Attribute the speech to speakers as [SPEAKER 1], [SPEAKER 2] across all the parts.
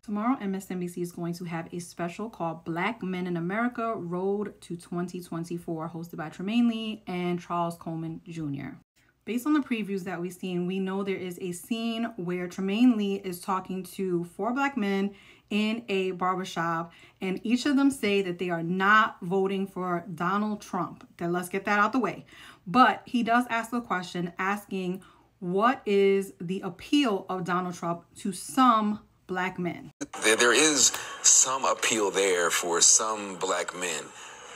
[SPEAKER 1] Tomorrow, MSNBC is going to have a special called Black Men in America Road to 2024, hosted by Tremaine Lee and Charles Coleman Jr. Based on the previews that we've seen, we know there is a scene where Tremaine Lee is talking to 4 black men in a barbershop, and each of them say that they are not voting for Donald Trump. Then let's get that out the way. But he does ask a question asking, what is the appeal of Donald Trump to some black men?
[SPEAKER 2] There is some appeal there for some black men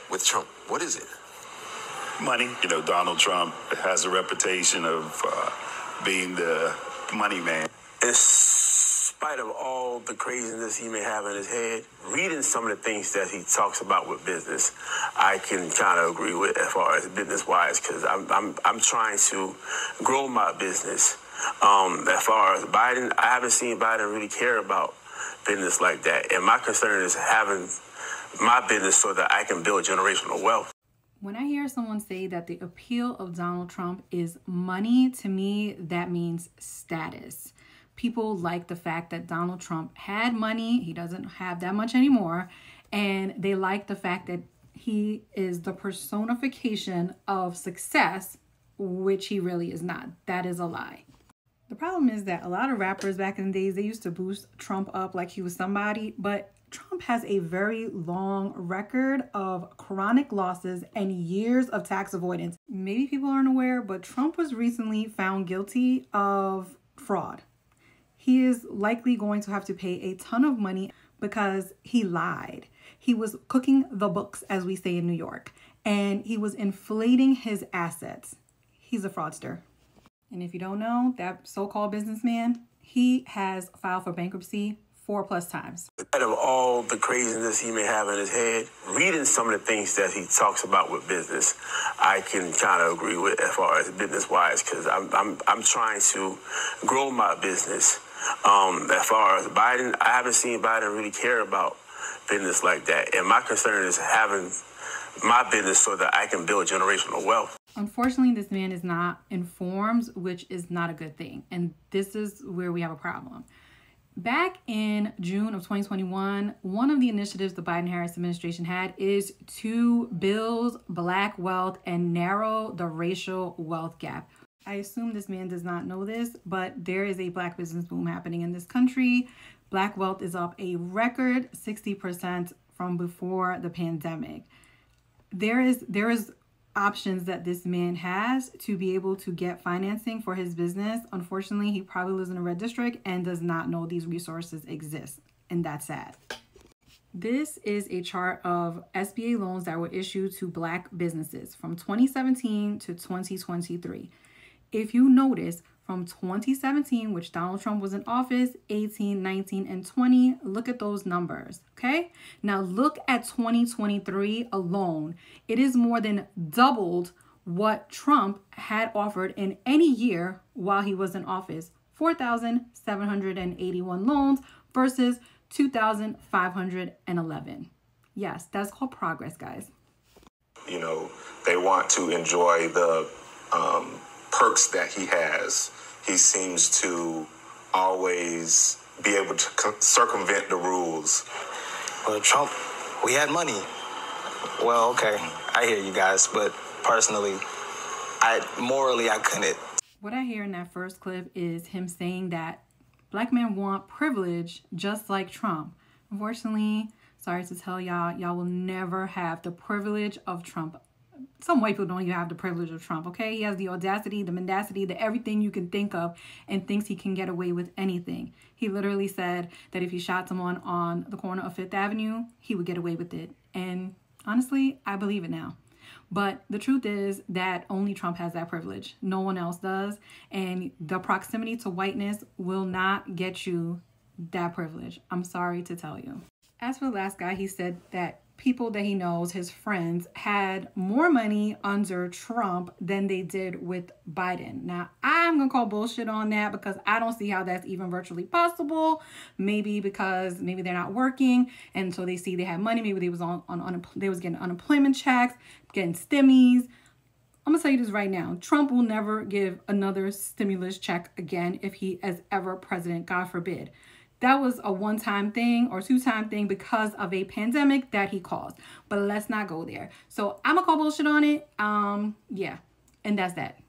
[SPEAKER 2] with Trump. What is it?
[SPEAKER 3] Money. You know, Donald Trump has a reputation of being the money man.
[SPEAKER 4] In spite of all the craziness he may have in his head, reading some of the things that he talks about with business, I can kind of agree with as far as business-wise, because I'm trying to grow my business. As far as Biden, I haven't seen Biden really care about business like that. And my concern is having my business so that I can build generational wealth.
[SPEAKER 1] When I hear someone say that the appeal of Donald Trump is money, to me, that means status. People like the fact that Donald Trump had money. He doesn't have that much anymore. And they like the fact that he is the personification of success, which he really is not. That is a lie. The problem is that a lot of rappers back in the days, they used to boost Trump up like he was somebody, but Trump has a very long record of chronic losses and years of tax avoidance. Maybe people aren't aware, but Trump was recently found guilty of fraud. He is likely going to have to pay a ton of money because he lied. He was cooking the books, as we say in New York, and he was inflating his assets. He's a fraudster. And if you don't know, that so-called businessman, he has filed for bankruptcy 4+ times.
[SPEAKER 4] In spite of all the craziness he may have in his head, reading some of the things that he talks about with business, I can kind of agree with as far as business-wise, because I'm trying to grow my business. As far as Biden, I haven't seen Biden really care about business like that. And my concern is having my business so that I can build generational wealth.
[SPEAKER 1] Unfortunately, this man is not informed, which is not a good thing. And this is where we have a problem. Back in June of 2021, one of the initiatives the Biden-Harris administration had is to build black wealth and narrow the racial wealth gap. I assume this man does not know this, but there is a black business boom happening in this country. Black wealth is up a record 60% from before the pandemic. There is options that this man has to be able to get financing for his business. Unfortunately, he probably lives in a red district and does not know these resources exist, and that's sad. This is a chart of SBA loans that were issued to black businesses from 2017 to 2023. If you notice, from 2017, which Donald Trump was in office, 18, 19, and 20, look at those numbers, okay? Now look at 2023 alone. It is more than doubled what Trump had offered in any year while he was in office. 4,781 loans versus 2,511. Yes, that's called progress, guys.
[SPEAKER 5] You know, they want to enjoy the perks that he has. He seems to always be able to circumvent the rules.
[SPEAKER 6] Well, Trump, we had money. Well, okay, I hear you guys, but personally, morally, I couldn't.
[SPEAKER 1] What I hear in that first clip is him saying that black men want privilege just like Trump. Unfortunately, sorry to tell y'all, y'all will never have the privilege of Trump. Some white people don't even have the privilege of Trump, okay? He has the audacity, the mendacity, the everything you can think of, and thinks he can get away with anything. He literally said that if he shot someone on the corner of 5th Avenue, he would get away with it. And honestly, I believe it now. But the truth is that only Trump has that privilege. No one else does. And the proximity to whiteness will not get you that privilege. I'm sorry to tell you. As for the last guy, he said that people that he knows, his friends, had more money under Trump than they did with Biden. Now, I'm going to call bullshit on that because I don't see how that's even virtually possible. Maybe because maybe they're not working and so they see they had money. Maybe they was they was getting unemployment checks, getting stimmies. I'm going to tell you this right now. Trump will never give another stimulus check again if he is ever president, God forbid. that was a one-time thing or two-time thing because of a pandemic that he caused. But let's not go there. So I'm gonna call bullshit on it. Yeah, and that's that.